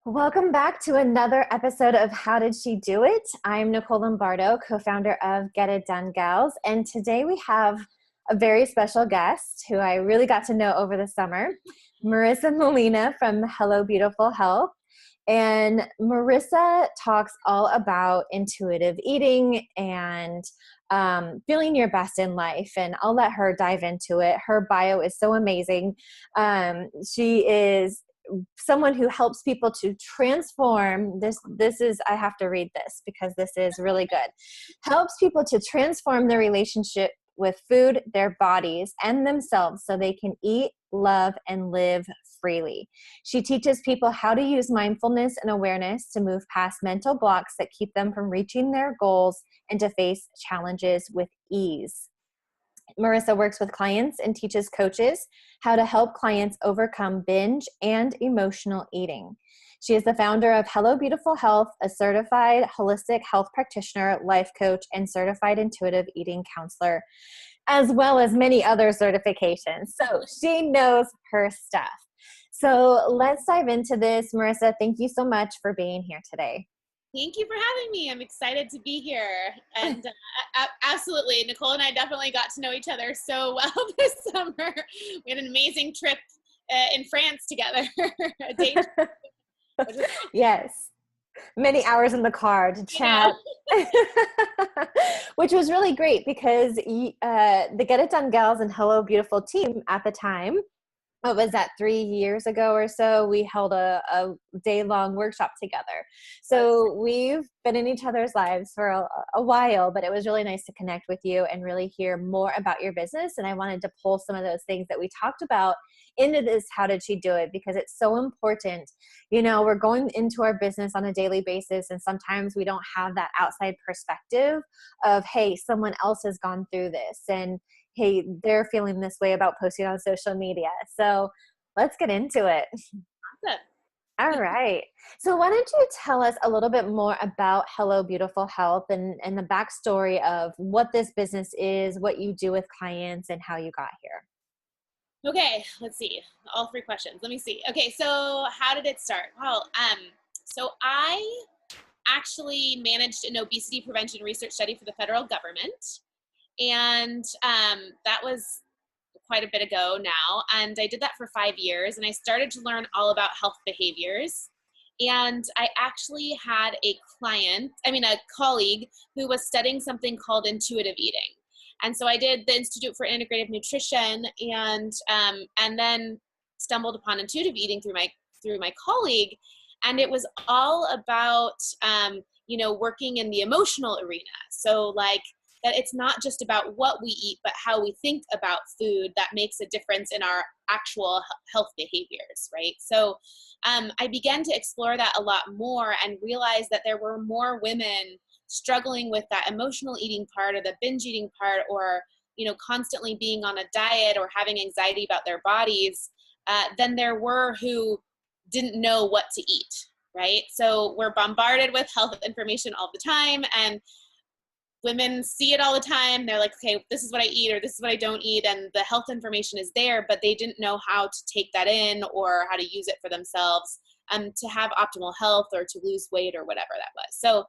Welcome back to another episode of How Did She Do It? I'm Nicole Lombardo, co-founder of Get It Done Gals, and today we have a very special guest who I really got to know over the summer, Marisa Molina from Hello Beautiful Health. And Marisa talks all about intuitive eating and feeling your best in life, and I'll let her dive into it. Her bio is so amazing. She is someone who helps people to transform this is, I have to read this because this is really good. Helps people to transform their relationship with food, their bodies, and themselves so they can eat, love, and live freely. She teaches people how to use mindfulness and awareness to move past mental blocks that keep them from reaching their goals and to face challenges with ease. Marisa works with clients and teaches coaches how to help clients overcome binge and emotional eating. She is the founder of Hello Beautiful Health, a certified holistic health practitioner, life coach, and certified intuitive eating counselor, as well as many other certifications. So she knows her stuff. So let's dive into this. Marisa, thank you so much for being here today. Thank you for having me. I'm excited to be here. And absolutely, Nicole and I definitely got to know each other so well this summer. We had an amazing trip in France together, a day trip. Yes. Many hours in the car to chat, which was really great because the Get It Done Gals and Hello Beautiful team at the time, what was that, 3 years ago or so, we held a day-long workshop together. So we've been in each other's lives for a while, but it was really nice to connect with you and really hear more about your business. And I wanted to pull some of those things that we talked about into this How Did She Do It? Because it's so important. You know, we're going into our business on a daily basis, and sometimes we don't have that outside perspective of, hey, someone else has gone through this, and hey, they're feeling this way about posting on social media. So let's get into it. Awesome. All right. So why don't you tell us a little bit more about Hello Beautiful Health and the backstory of what this business is, what you do with clients, and how you got here. Okay, let's see. All three questions. Let me see. Okay, so how did it start? Well, so I actually managed an obesity prevention research study for the federal government. And that was quite a bit ago now. And I did that for 5 years. And I started to learn all about health behaviors. And I actually had a colleague who was studying something called intuitive eating. And so I did the Institute for Integrative Nutrition and then stumbled upon intuitive eating through my colleague. And it was all about, working in the emotional arena. So like, that it's not just about what we eat, but how we think about food that makes a difference in our actual health behaviors, right? So I began to explore that a lot more and realized that there were more women struggling with that emotional eating part or the binge eating part, or, constantly being on a diet or having anxiety about their bodies than there were who didn't know what to eat, right? So we're bombarded with health information all the time, and women see it all the time. They're like, okay, this is what I eat or this is what I don't eat. And the health information is there, but they didn't know how to take that in or how to use it for themselves to have optimal health or to lose weight or whatever that was. So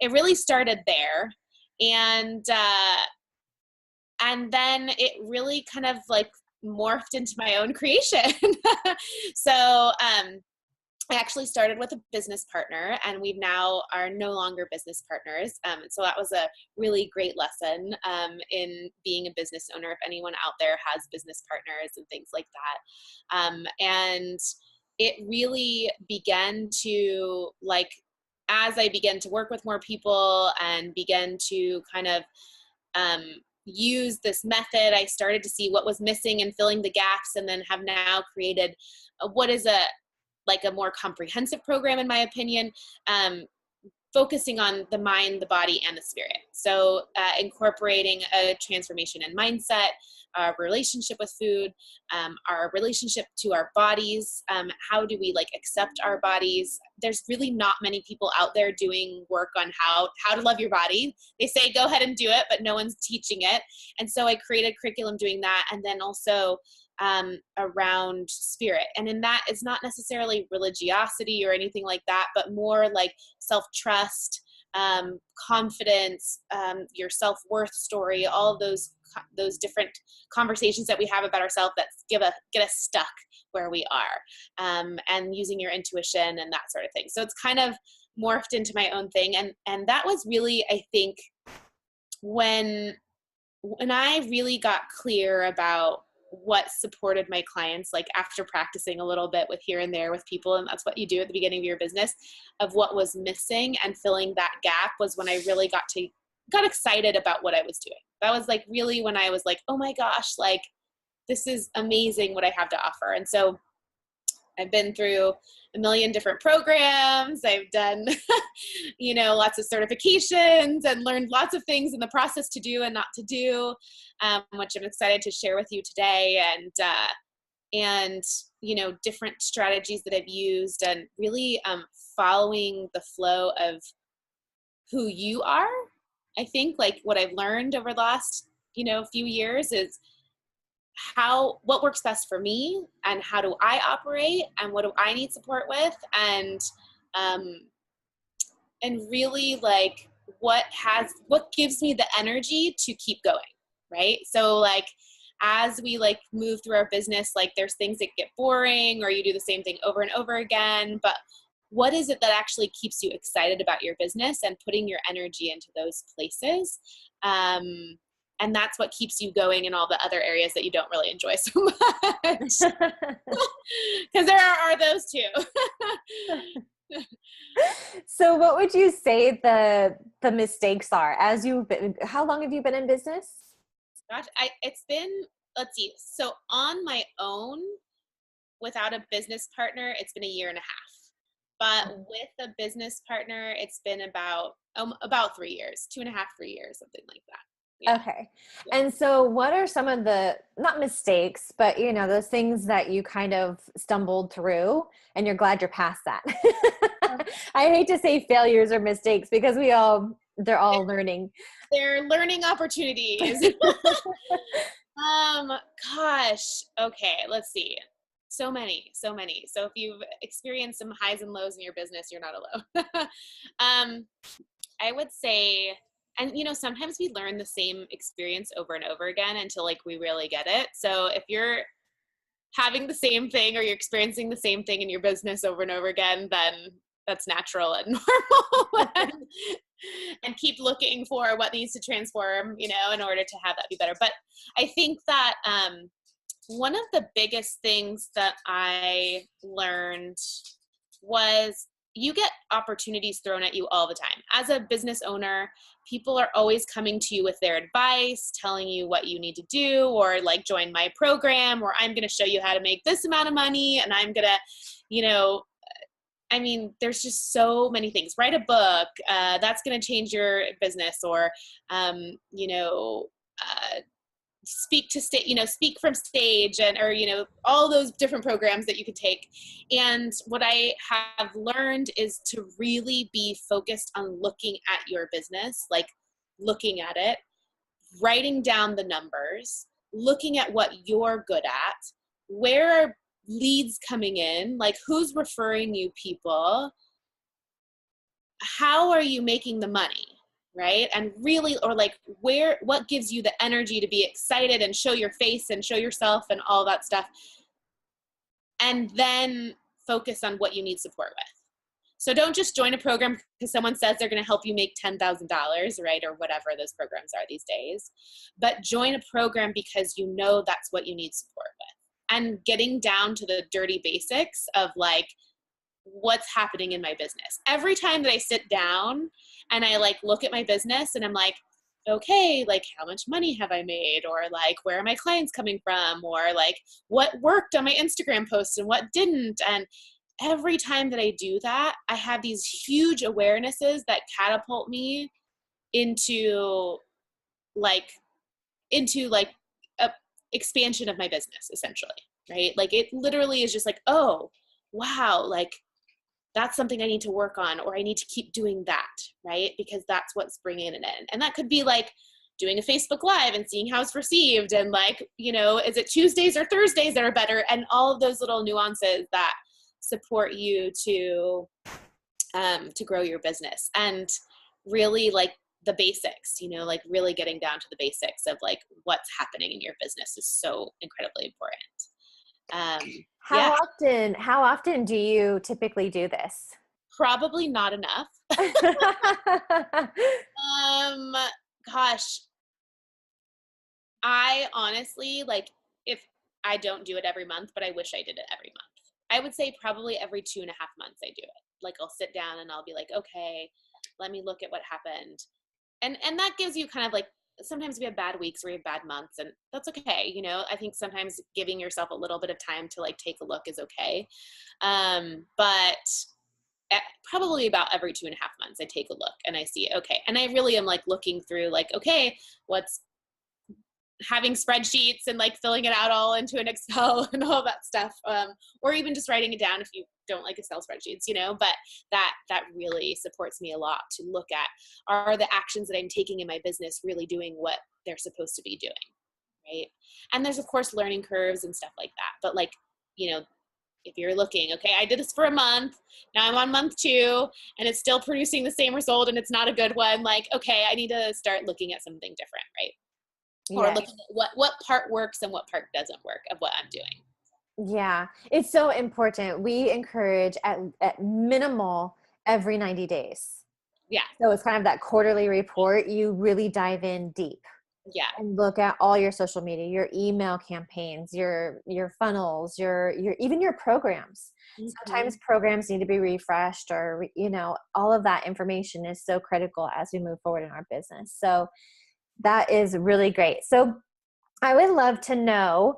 it really started there. And then it really kind of like morphed into my own creation. So I actually started with a business partner, and we now are no longer business partners. So that was a really great lesson in being a business owner. If anyone out there has business partners and things like that. And it really began to, like, as I began to work with more people and began to kind of use this method, I started to see what was missing and filling the gaps, and then have now created what is a more comprehensive program, in my opinion, focusing on the mind, the body, and the spirit. So incorporating a transformation in mindset, our relationship with food, our relationship to our bodies. How do we accept our bodies? There's really not many people out there doing work on how to love your body. They say, go ahead and do it, but no one's teaching it. And so I created curriculum doing that. And then also around spirit. And in that, it's not necessarily religiosity or anything like that, but more like self-trust, confidence, your self-worth story, all of those different conversations that we have about ourselves that get us stuck where we are, and using your intuition and that sort of thing. So it's kind of morphed into my own thing. And that was really, I think, when I really got clear about what supported my clients, like after practicing a little bit with here and there with people, and that's what you do at the beginning of your business, of what was missing and filling that gap, was when I really got excited about what I was doing. That was like really when I was like, oh my gosh, like this is amazing what I have to offer. And so I've been through a million different programs. I've done, lots of certifications and learned lots of things in the process to do and not to do, which I'm excited to share with you today. And different strategies that I've used, and really following the flow of who you are. I think like what I've learned over the last, few years is what works best for me, and how do I operate, and what do I need support with, and really like what gives me the energy to keep going, right? So like as we like move through our business, like there's things that get boring or you do the same thing over and over again, but what is it that actually keeps you excited about your business and putting your energy into those places? And that's what keeps you going in all the other areas that you don't really enjoy so much. Because there are those too. So what would you say the mistakes are how long have you been in business? Gosh, it's been, let's see. So on my own, without a business partner, it's been a year and a half. But with a business partner, it's been about 3 years, 2.5, 3 years, something like that. Yeah. Okay. Yeah. And so what are some of the, not mistakes, but those things that you kind of stumbled through and you're glad you're past that? I hate to say failures or mistakes because they're all learning. They're learning opportunities. Gosh. Okay. Let's see. So many. So if you've experienced some highs and lows in your business, you're not alone. I would say, and sometimes we learn the same experience over and over again until like we really get it. So if you're having the same thing or you're experiencing the same thing in your business over and over again, then that's natural and normal. And keep looking for what needs to transform, in order to have that be better. But I think that one of the biggest things that I learned was you get opportunities thrown at you all the time. As a business owner, people are always coming to you with their advice, telling you what you need to do, or like join my program, or I'm going to show you how to make this amount of money, and I'm going to, there's just so many things. Write a book, that's going to change your business, or, speak from stage, or all those different programs that you could take. And what I have learned is to really be focused on looking at your business, like looking at it, writing down the numbers, looking at what you're good at, where are leads coming in, like who's referring you people, how are you making the money, right? And really, or like what gives you the energy to be excited and show your face and show yourself and all that stuff. And then focus on what you need support with. So don't just join a program because someone says they're going to help you make $10,000, right? Or whatever those programs are these days. But join a program because that's what you need support with. And getting down to the dirty basics of like, what's happening in my business. Every time that I sit down and I like look at my business and I'm like, okay, like how much money have I made? Or like, where are my clients coming from? Or like what worked on my Instagram posts and what didn't? And every time that I do that, I have these huge awarenesses that catapult me into a expansion of my business, essentially, right? Like it literally is just like, oh, wow, like that's something I need to work on, or I need to keep doing that, right? Because that's what's bringing it in. And that could be like doing a Facebook Live and seeing how it's received, and like, is it Tuesdays or Thursdays that are better, and all of those little nuances that support you to grow your business. And really like the basics, like really getting down to the basics of like what's happening in your business is so incredibly important. How often do you typically do this? Probably not enough. Gosh, I honestly, like, if I don't do it every month, but I wish I did it every month. I would say probably every 2.5 months I do it. Like, I'll sit down and I'll be like, okay, let me look at what happened. And that gives you kind of like, sometimes we have bad weeks or we have bad months, and that's okay. I think sometimes giving yourself a little bit of time to like take a look is okay. But probably about every 2.5 months I take a look and I see, okay. And I really am like looking through like, okay, what's having spreadsheets and like filling it out all into an Excel and all that stuff. Or even just writing it down if you don't like Excel spreadsheets, but that really supports me a lot to look at, are the actions that I'm taking in my business really doing what they're supposed to be doing, right? And there's of course learning curves and stuff like that. But like, if you're looking, okay, I did this for a month, now I'm on month 2 and it's still producing the same result and it's not a good one, like, okay, I need to start looking at something different, right? Or looking at what part works and what part doesn't work of what I'm doing. Yeah, it's so important. We encourage at minimal every 90 days. Yeah. So it's kind of that quarterly report. You really dive in deep. Yeah. And look at all your social media, your email campaigns, your funnels, your even your programs. Mm-hmm. Sometimes programs need to be refreshed, or all of that information is so critical as we move forward in our business. So that is really great. So I would love to know,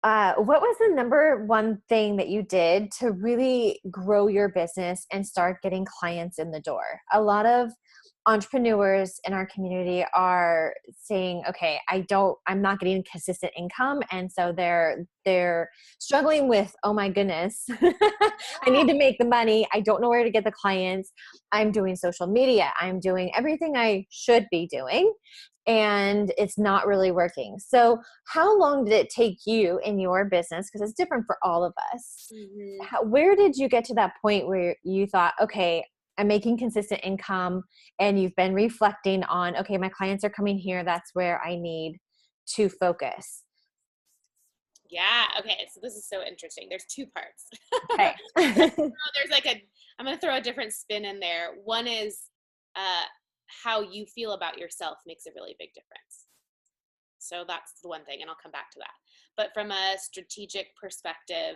what was the number one thing that you did to really grow your business and start getting clients in the door? A lot of entrepreneurs in our community are saying, okay, I'm not getting consistent income. And so they're struggling with, oh my goodness, I need to make the money. I don't know where to get the clients. I'm doing social media. I'm doing everything I should be doing, and it's not really working. So how long did it take you in your business? Because it's different for all of us. Mm-hmm. Where did you get to that point where you thought, okay, I'm making consistent income, and you've been reflecting on, okay, my clients are coming here. That's where I need to focus. Yeah. Okay. So this is so interesting. There's 2 parts. Okay. I'm going to throw a different spin in there. One is, how you feel about yourself makes a really big difference. So that's the one thing, and I'll come back to that. But from a strategic perspective,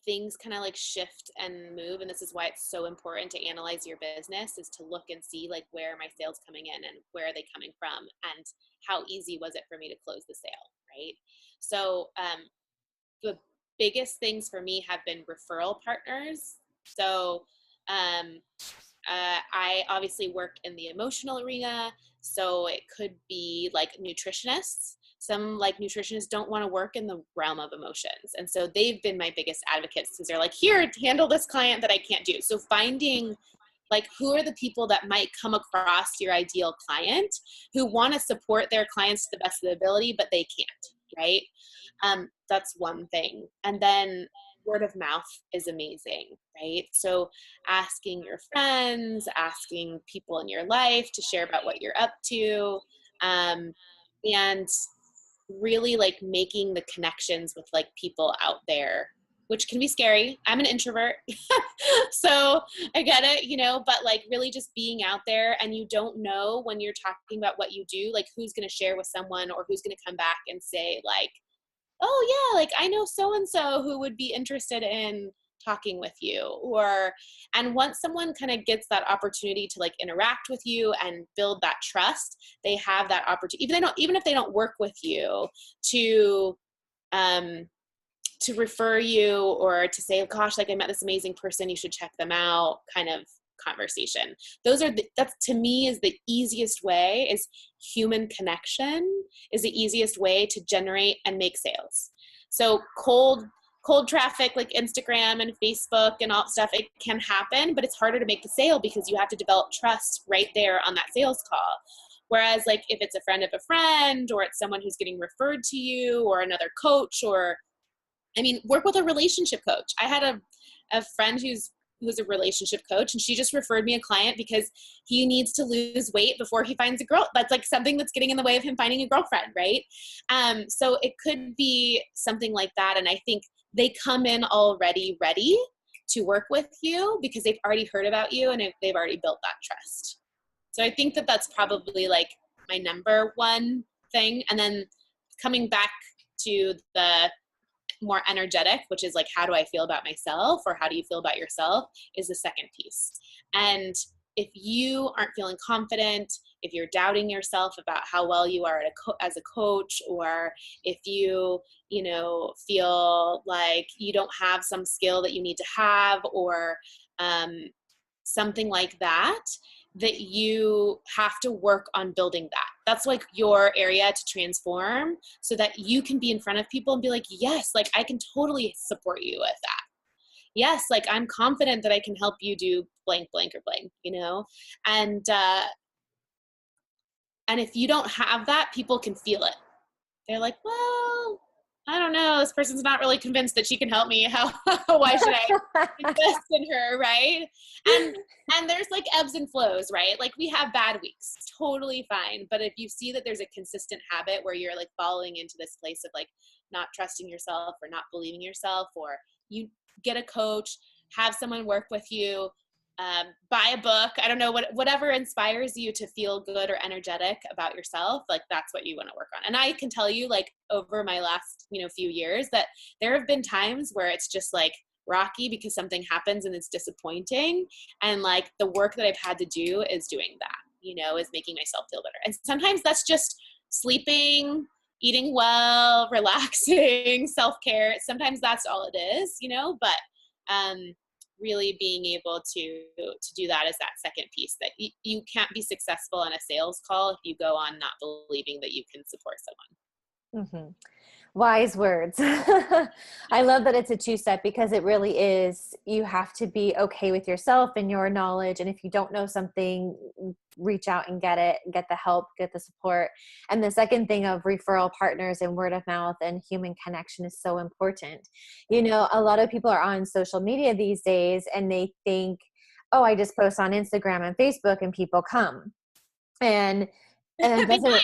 things kind of like shift and move. And this is why it's so important to analyze your business, is to look and see like, where are my sales coming in and where are they coming from, and how easy was it for me to close the sale, right? So the biggest things for me have been referral partners. So I obviously work in the emotional arena, so it could be like nutritionists. Some like nutritionists don't want to work in the realm of emotions. And so they've been my biggest advocates, because they're like, here, handle this client that I can't do. So finding like, who are the people that might come across your ideal client who want to support their clients to the best of their ability, but they can't, right? That's one thing. And then word of mouth is amazing, right? So asking your friends, asking people in your life to share about what you're up to, and really like making the connections with like people out there, which can be scary. I'm an introvert, so I get it, but like really just being out there, and you don't know when you're talking about what you do, like who's going to share with someone, or who's going to come back and say like, oh yeah, like I know so-and-so who would be interested in talking with you. And once someone kind of gets that opportunity to like interact with you and build that trust, they have that opportunity, even if they don't work with you, to refer you, or to say, gosh, like I met this amazing person, you should check them out, kind of conversation. That's to me is the easiest way, is human connection is the easiest way to generate and make sales. So cold traffic like Instagram and Facebook and all that stuff, it can happen, but it's harder to make the sale because you have to develop trust right there on that sales call. Whereas like if it's a friend of a friend, or it's someone who's getting referred to you, or another coach, or work with a relationship coach. I had a friend who's a relationship coach, and she just referred me a client because he needs to lose weight before he finds a girl. That's like something that's getting in the way of him finding a girlfriend, right? So it could be something like that. And I think they come in already ready to work with you because they've already heard about you and they've already built that trust. So I think that that's probably like my number one thing. And then coming back to the more energetic, which is like, how do I feel about myself, or how do you feel about yourself, is the second piece. And if you aren't feeling confident, if you're doubting yourself about how well you are as a coach, or if you feel like you don't have some skill that you need to have, or something like that, that you have to work on building that. That's like your area to transform, so that you can be in front of people and be like, yes, like I can totally support you with that. Yes, like I'm confident that I can help you do blank, blank, or blank, and if you don't have that, people can feel it. They're like, well, I don't know, this person's not really convinced that she can help me. Why should I invest in her, right? And there's like ebbs and flows, right? Like we have bad weeks, totally fine. But if you see that there's a consistent habit where you're like falling into this place of like not trusting yourself or not believing yourself, or you get a coach, have someone work with you, buy a book, I don't know, whatever inspires you to feel good or energetic about yourself, like that's what you want to work on. And I can tell you, like over my last, few years, that there have been times where it's just like rocky because something happens and it's disappointing. And like the work that I've had to do is doing that, is making myself feel better. And sometimes that's just sleeping, eating well, relaxing, self-care. Sometimes that's all it is, but, really being able to do that is that second piece, that you can't be successful on a sales call if you go on not believing that you can support someone. Mm-hmm. Wise words. I love that it's a two-step, because it really is, you have to be okay with yourself and your knowledge. And if you don't know something, reach out and get it, get the help, get the support. And the second thing of referral partners and word of mouth and human connection is so important. A lot of people are on social media these days and they think, oh, I just post on Instagram and Facebook and people come. And it doesn't.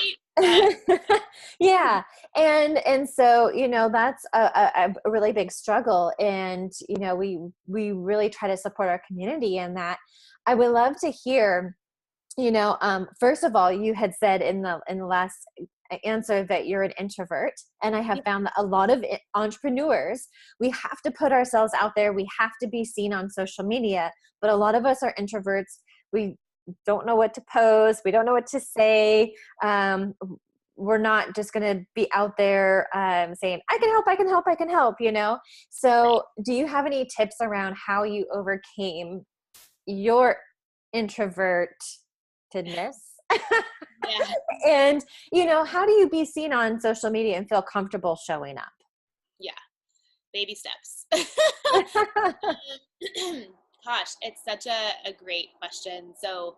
Yeah. And so, that's a really big struggle. And, we really try to support our community in that. I would love to hear, first of all, you had said in the last answer that you're an introvert. And I have found that a lot of entrepreneurs, we have to put ourselves out there. We have to be seen on social media, but a lot of us are introverts. We don't know what to post. We don't know what to say. We're not just going to be out there saying, I can help, So do you have any tips around how you overcame your introvertedness? Yeah. And, how do you be seen on social media and feel comfortable showing up? Yeah. Baby steps. Gosh, it's such a great question. So,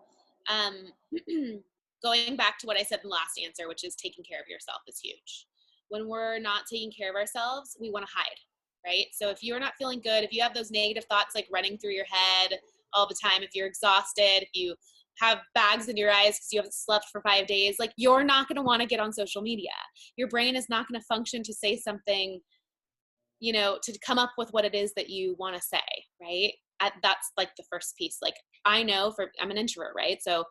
going back to what I said in the last answer, which is taking care of yourself is huge. When we're not taking care of ourselves, we want to hide, right? So if you're not feeling good, if you have those negative thoughts like running through your head all the time, if you're exhausted, if you have bags in your eyes because you haven't slept for 5 days, like you're not going to want to get on social media. Your brain is not going to function to say something, to come up with what it is that you want to say, right? That's like the first piece. Like I know I'm an introvert, right? So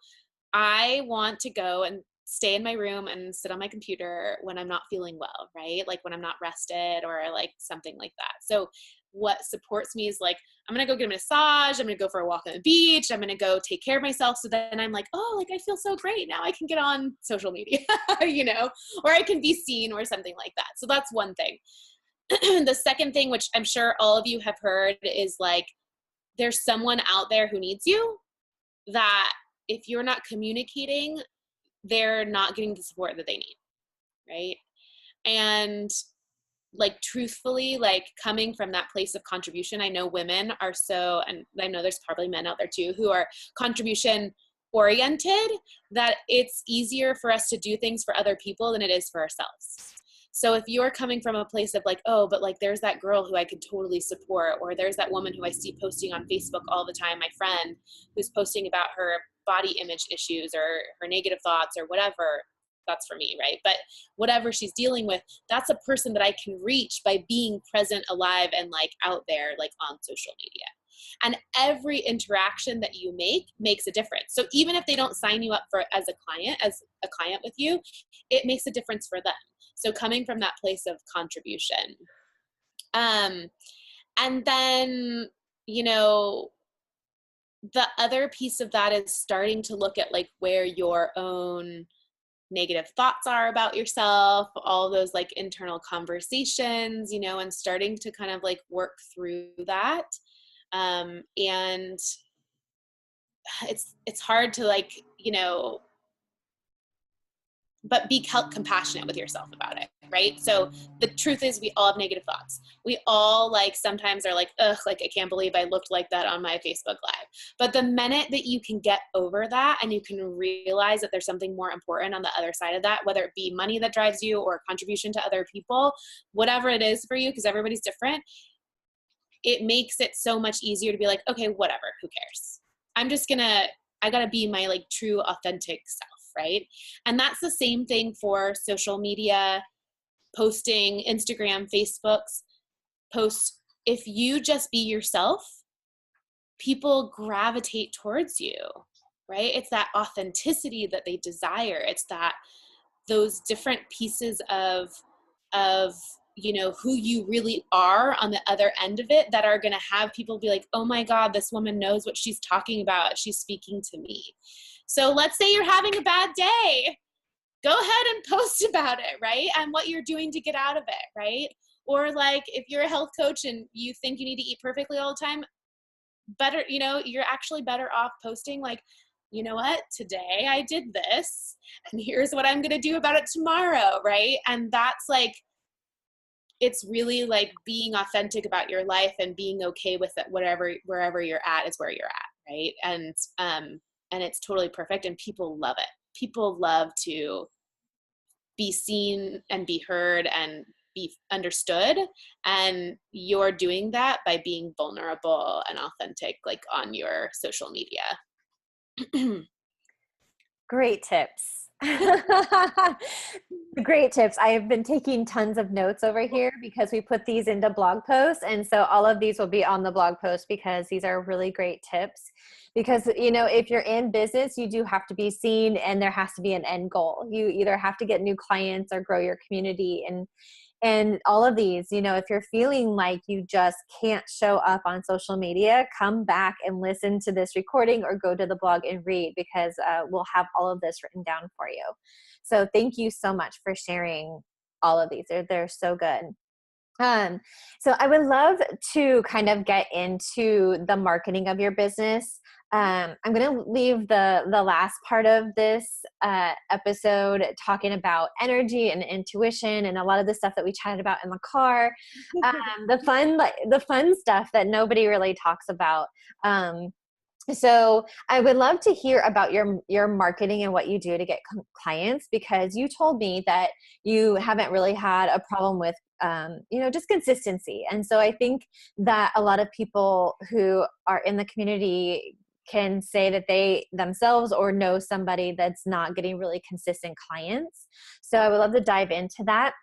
I want to go and stay in my room and sit on my computer when I'm not feeling well, right? Like when I'm not rested or like something like that. So what supports me is like, I'm going to go get a massage. I'm going to go for a walk on the beach. I'm going to go take care of myself. So then I'm like, oh, like I feel so great. Now I can get on social media, or I can be seen or something like that. So that's one thing. The second thing, which I'm sure all of you have heard, is like, there's someone out there who needs you, that if you're not communicating, they're not getting the support that they need, right? And like truthfully, like coming from that place of contribution, I know women are so, and I know there's probably men out there too, who are contribution oriented that it's easier for us to do things for other people than it is for ourselves. So if you're coming from a place of like, oh, but like there's that girl who I could totally support, or there's that woman who I see posting on Facebook all the time, my friend who's posting about her body image issues or her negative thoughts or whatever, that's for me, right? But whatever she's dealing with, that's a person that I can reach by being present, alive, and like out there, like on social media. And every interaction that you make makes a difference. So even if they don't sign you up for as a client with you, it makes a difference for them. So coming from that place of contribution. And then, you know, the other piece of that is starting to look at like where your own negative thoughts are about yourself, all those like internal conversations, you know, and starting to kind of like work through that. And it's hard to like, you know, but be compassionate with yourself about it, right? So the truth is we all have negative thoughts. We all like sometimes are like, ugh, like I can't believe I looked like that on my Facebook Live. But the minute that you can get over that and you can realize that there's something more important on the other side of that, whether it be money that drives you or contribution to other people, whatever it is for you, because everybody's different, it makes it so much easier to be like, okay, whatever, who cares? I gotta be my like true authentic self. Right? And that's the same thing for social media, posting, Instagram, Facebook's posts. If you just be yourself, people gravitate towards you, right? It's that authenticity that they desire. It's that those different pieces of you know who you really are on the other end of it that are going to have people be like, oh my God, this woman knows what she's talking about, she's speaking to me. So let's say you're having a bad day, go ahead and post about it, right? And what you're doing to get out of it, right? Or like if you're a health coach and you think you need to eat perfectly all the time, better, you know, you're actually better off posting like, you know what, today I did this and here's what I'm going to do about it tomorrow, right? And that's like, it's really like being authentic about your life and being okay with it, wherever you're at is where you're at, right? And it's totally perfect, and people love it. People love to be seen and be heard and be understood, and you're doing that by being vulnerable and authentic, like on your social media. Great tips. Great tips. I have been taking tons of notes over here because we put these into blog posts. And so all of these will be on the blog post because these are really great tips. Because, you know, if you're in business, you do have to be seen and there has to be an end goal. You either have to get new clients or grow your community. And all of these, you know, if you're feeling like you just can't show up on social media, come back and listen to this recording or go to the blog and read, because we'll have all of this written down for you. So thank you so much for sharing all of these. They're so good. So I would love to kind of get into the marketing of your business. I'm going to leave the last part of this episode talking about energy and intuition and a lot of the stuff that we chatted about in the car, the fun stuff that nobody really talks about. So I would love to hear about your marketing and what you do to get clients, because you told me that you haven't really had a problem with, you know, just consistency. And so I think that a lot of people who are in the community can say that they themselves or know somebody that's not getting really consistent clients. So I would love to dive into that.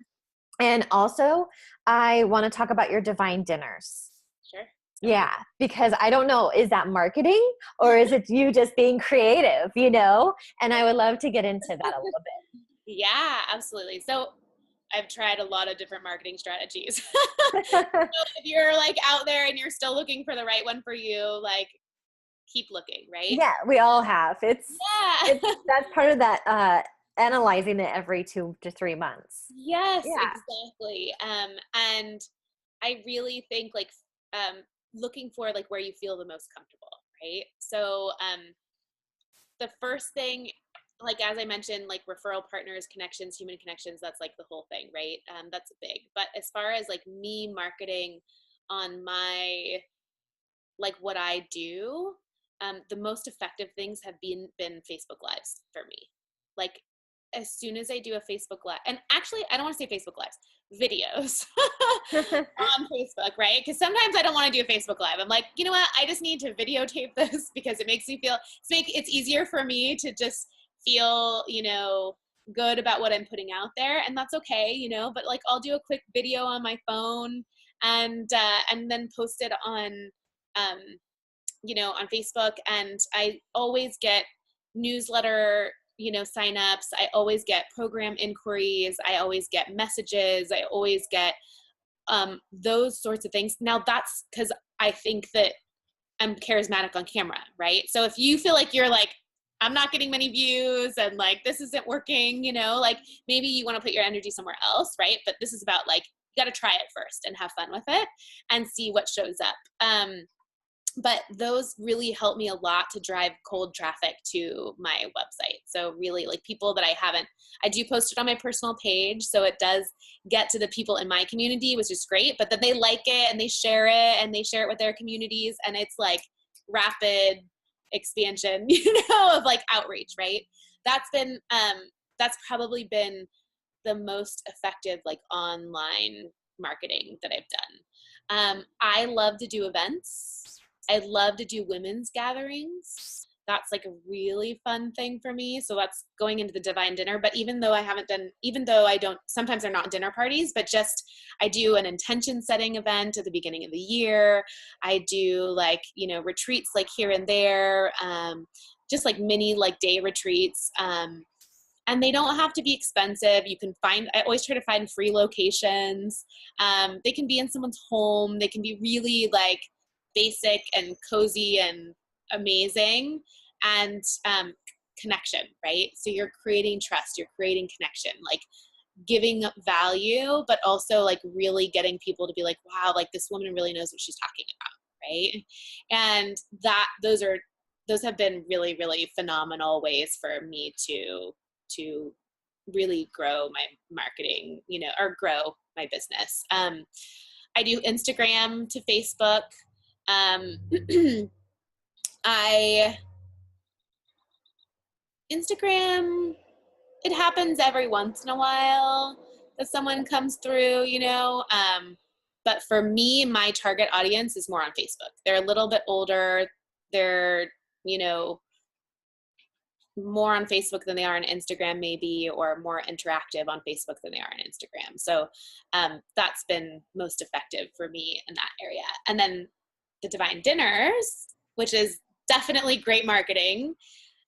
And also I want to talk about your divine dinners. Sure. Yeah, because I don't know, is that marketing or is it you just being creative, you know? And I would love to get into that a little bit. Yeah, absolutely. So I've tried a lot of different marketing strategies. So if you're like out there and you're still looking for the right one for you, like keep looking, right? Yeah, we all have. It's Yeah. that's part of that analyzing it every 2 to 3 months. Yes, Yeah. exactly. And I really think like looking for like where you feel the most comfortable, right? So the first thing, like as I mentioned, like referral partners, connections, human connections, that's like the whole thing, right? That's big. But as far as like me marketing on my, like what I do, the most effective things have been Facebook Lives for me. Like, as soon as I do a Facebook Live, and actually, I don't want to say Facebook Lives, videos on Facebook, right? Because sometimes I don't want to do a Facebook Live. I'm like, you know what? I just need to videotape this because it makes me feel, it's easier for me to just feel, good about what I'm putting out there. And that's okay, but like, I'll do a quick video on my phone and then post it on, on Facebook. And I always get newsletter signups. I always get program inquiries. I always get messages. I always get those sorts of things. Now that's because I think that I'm charismatic on camera, right? So if you feel like you're like, I'm not getting many views and like, this isn't working, like maybe you want to put your energy somewhere else, right? But this is about like, you got to try it first and have fun with it and see what shows up. But those really help me a lot to drive cold traffic to my website. So really like people that I do post it on my personal page. So it does get to the people in my community, which is great, but then they like it and they share it with their communities. And it's like rapid expansion, of like outreach, right? That's probably been the most effective like online marketing that I've done. I love to do events. I love to do women's gatherings. That's like a really fun thing for me. So that's going into the divine dinner. But even though I don't, sometimes they're not dinner parties, but just, I do an intention setting event at the beginning of the year. I do like, retreats like here and there, just like mini like day retreats. And they don't have to be expensive. I always try to find free locations. They can be in someone's home. They can be really like basic and cozy and amazing, and connection, right? So you're creating trust, you're creating connection, like giving value, but also like really getting people to be like, wow, like this woman really knows what she's talking about, right? And those have been really, really phenomenal ways for me to really grow my marketing, or grow my business. I do Instagram to Facebook. Instagram, it happens every once in a while that someone comes through, but for me, my target audience is more on Facebook. They're a little bit older. They're, more on Facebook than they are on Instagram maybe, or more interactive on Facebook than they are on Instagram. So that's been most effective for me in that area. And then the divine dinners, which is definitely great marketing.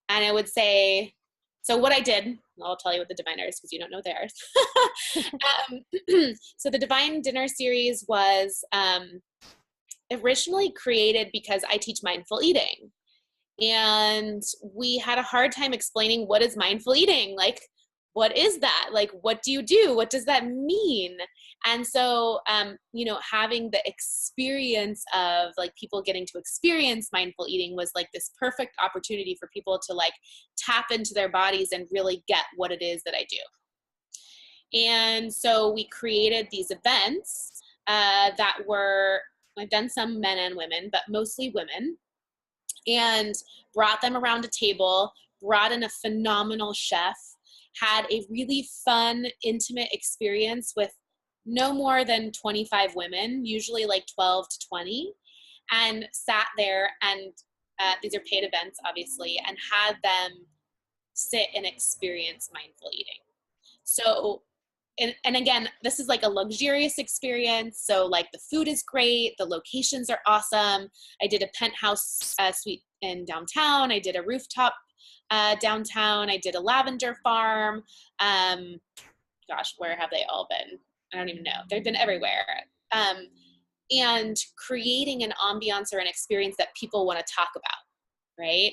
And I would say, so what I did, I'll tell you what the divine dinners, because you don't know theirs. So the divine dinner series was originally created because I teach mindful eating. And we had a hard time explaining what is mindful eating. Like, what is that? Like, what do you do? What does that mean? And so, having the experience of like people getting to experience mindful eating was like this perfect opportunity for people to like tap into their bodies and really get what it is that I do. And so we created these events I've done some men and women, but mostly women, and brought them around a table, brought in a phenomenal chef, had a really fun, intimate experience with no more than 25 women, usually like 12 to 20, and sat there, and these are paid events, obviously, and had them sit and experience mindful eating. So, and again, this is like a luxurious experience. So like the food is great. The locations are awesome. I did a penthouse suite in downtown. I did a rooftop downtown. I did a lavender farm. Gosh, where have they all been? I don't even know. They've been everywhere. And creating an ambiance or an experience that people want to talk about, right?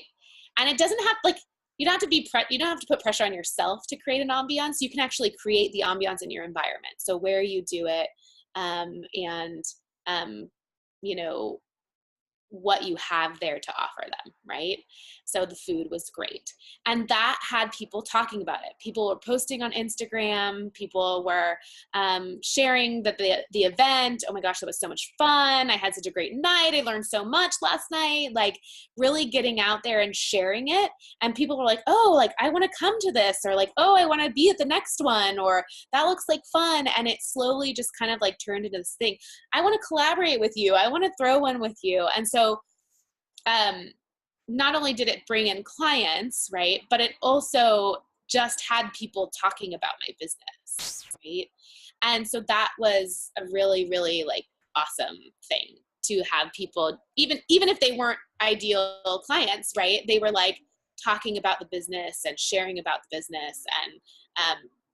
And it doesn't have like, you don't have to put pressure on yourself to create an ambiance. You can actually create the ambiance in your environment. So where you do it, and what you have there to offer them, right? So the food was great. And that had people talking about it. People were posting on Instagram. People were sharing that the event, oh my gosh, that was so much fun. I had such a great night. I learned so much last night. Like really getting out there and sharing it. And people were like, oh, like I want to come to this, or like, oh, I want to be at the next one, or that looks like fun. And it slowly just kind of like turned into this thing. I want to collaborate with you. I want to throw one with you. And so not only did it bring in clients, right, but it also just had people talking about my business, right? And so that was a really, really like awesome thing to have people, even if they weren't ideal clients, right? They were like talking about the business and sharing about the business, and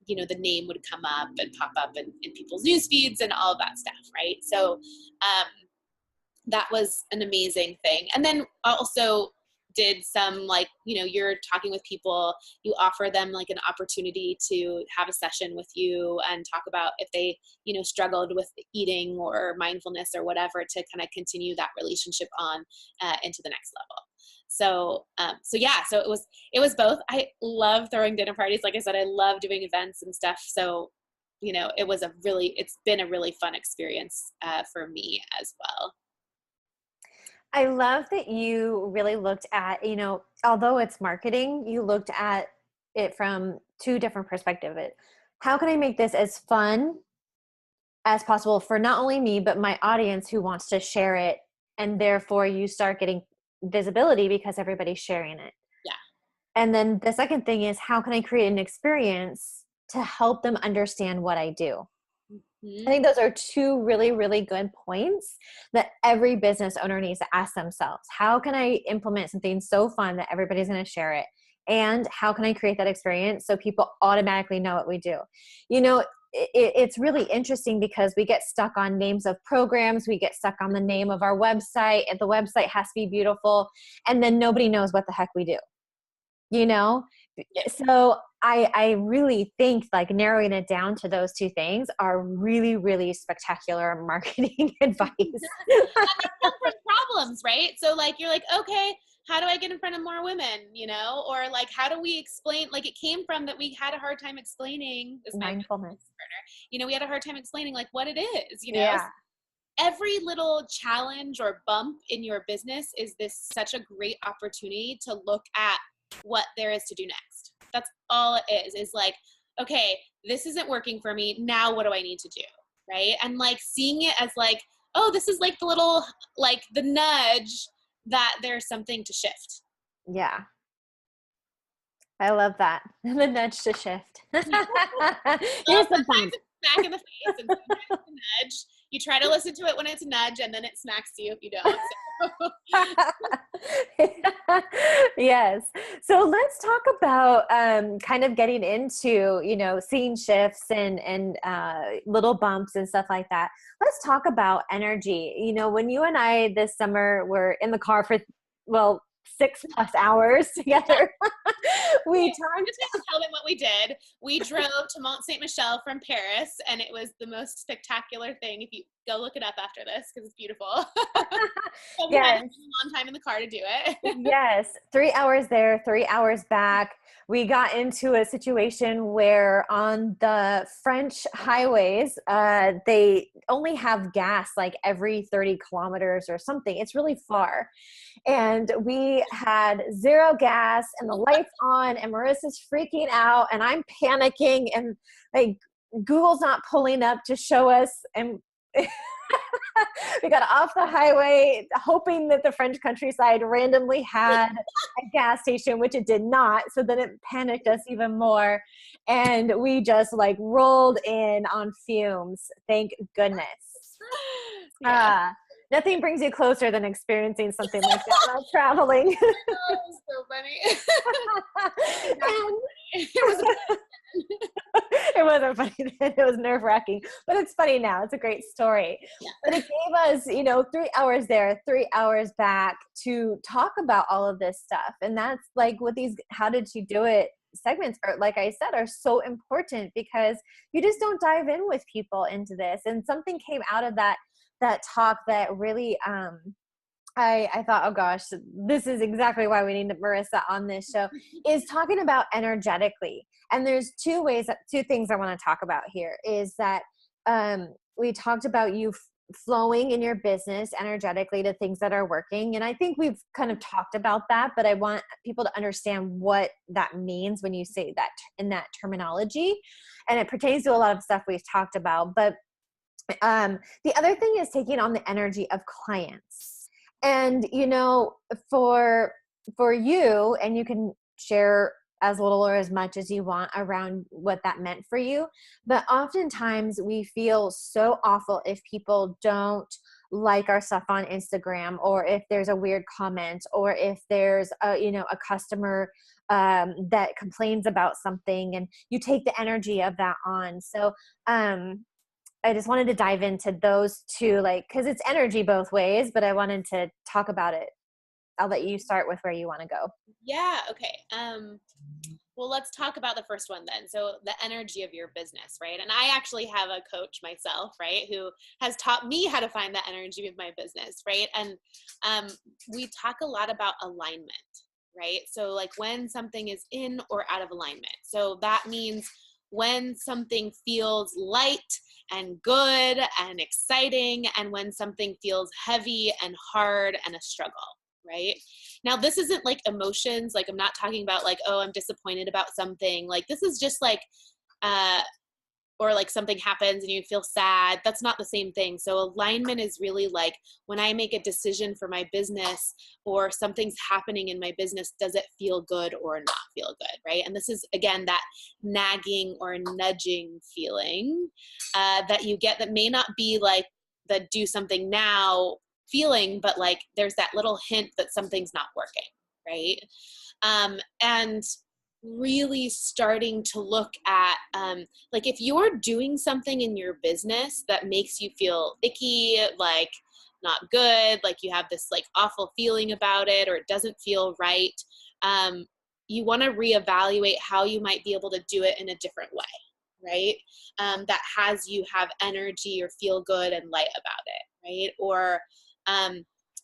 you know, the name would come up and pop up in people's news feeds and all of that stuff, right? So that was an amazing thing. And then also did some, like, you know, you're talking with people, you offer them like an opportunity to have a session with you and talk about if they, you know, struggled with eating or mindfulness or whatever, to kind of continue that relationship on into the next level. So, so it was both. I love throwing dinner parties. Like I said, I love doing events and stuff. So, you know, it's been a really fun experience for me as well. I love that you really looked at, you know, although it's marketing, you looked at it from two different perspectives. How can I make this as fun as possible for not only me, but my audience who wants to share it? And therefore you start getting visibility because everybody's sharing it. Yeah. And then the second thing is, how can I create an experience to help them understand what I do? Mm-hmm. I think those are two really, really good points that every business owner needs to ask themselves. How can I implement something so fun that everybody's going to share it? And how can I create that experience so people automatically know what we do? You know, it's really interesting because we get stuck on names of programs. We get stuck on the name of our website, and the website has to be beautiful. And then nobody knows what the heck we do, you know? So I really think like narrowing it down to those two things are really, really spectacular marketing advice. And they come from problems, right? So like, you're like, okay, how do I get in front of more women, you know? Or like, how do we explain, like it came from that we had a hard time explaining this Mindfulness. you know, we had a hard time explaining like what it is, you know? Yeah. Every little challenge or bump in your business is such a great opportunity to look at what there is to do next. That's all it is like, okay, this isn't working for me. Now what do I need to do? Right. And like seeing it as like, oh, this is like the little, like the nudge that there's something to shift. Yeah. I love that. The nudge to shift. Here's the bump. Smack in the face, and sometimes it's a nudge. You try to listen to it when it's a nudge, and then it smacks you if you don't. So. Yes. So let's talk about kind of getting into, you know, seeing shifts and little bumps and stuff like that. Let's talk about energy. You know, when you and I this summer were in the car for, 6+ hours together. We talked. Just to tell them what we did. We drove to Mont Saint Michel from Paris, and it was the most spectacular thing. If you go look it up after this, because it's beautiful. So we had a long time in the car to do it. Yes, 3 hours there, 3 hours back. We got into a situation where on the French highways, they only have gas like every 30 kilometers or something. It's really far. And we had zero gas and the lights on, and Marissa's freaking out and I'm panicking, and like Google's not pulling up to show us. And we got off the highway hoping that the French countryside randomly had a gas station, which it did not. So then it panicked us even more. And we just like rolled in on fumes. Thank goodness. Yeah. Nothing brings you closer than experiencing something like that while traveling. Oh, it was so funny. It wasn't funny then. It was nerve-wracking, but it's funny now. It's a great story. Yeah. But it gave us, 3 hours there, 3 hours back to talk about all of this stuff. And that's like what these How Did She Do It segments are, like I said, are so important, because you just don't dive in with people into this. And something came out of that talk that really I thought, oh gosh, this is exactly why we need Marisa on this show, is talking about energetically. And there's two things I want to talk about here is that we talked about you flowing in your business energetically to things that are working. And I think we've kind of talked about that, but I want people to understand what that means when you say that in that terminology. And it pertains to a lot of stuff we've talked about. But the other thing is taking on the energy of clients. And, for you, and you can share as little or as much as you want around what that meant for you. But oftentimes we feel so awful if people don't like our stuff on Instagram, or if there's a weird comment, or if there's a customer that complains about something, and you take the energy of that on. So, I just wanted to dive into those two, because it's energy both ways, but I wanted to talk about it. I'll let you start with where you want to go. Yeah. Okay. Well, let's talk about the first one then. So the energy of your business, right? And I actually have a coach myself, right, who has taught me how to find the energy of my business, right? And we talk a lot about alignment, right? So like when something is in or out of alignment. So that means when something feels light and good and exciting, and when something feels heavy and hard and a struggle, right? Now, this isn't like emotions. Like, I'm not talking about like, oh, I'm disappointed about something. Like, this is just like, or like something happens and you feel sad. That's not the same thing. So alignment is really like when I make a decision for my business or something's happening in my business, does it feel good or not feel good, right? And this is, again, that nagging or nudging feeling that you get that may not be like the do something now feeling, but like there's that little hint that something's not working, right? And really starting to look at like if you're doing something in your business that makes you feel icky, like not good, like you have this like awful feeling about it, or it doesn't feel right, you want to reevaluate how you might be able to do it in a different way, right? That has you have energy or feel good and light about it, right? Or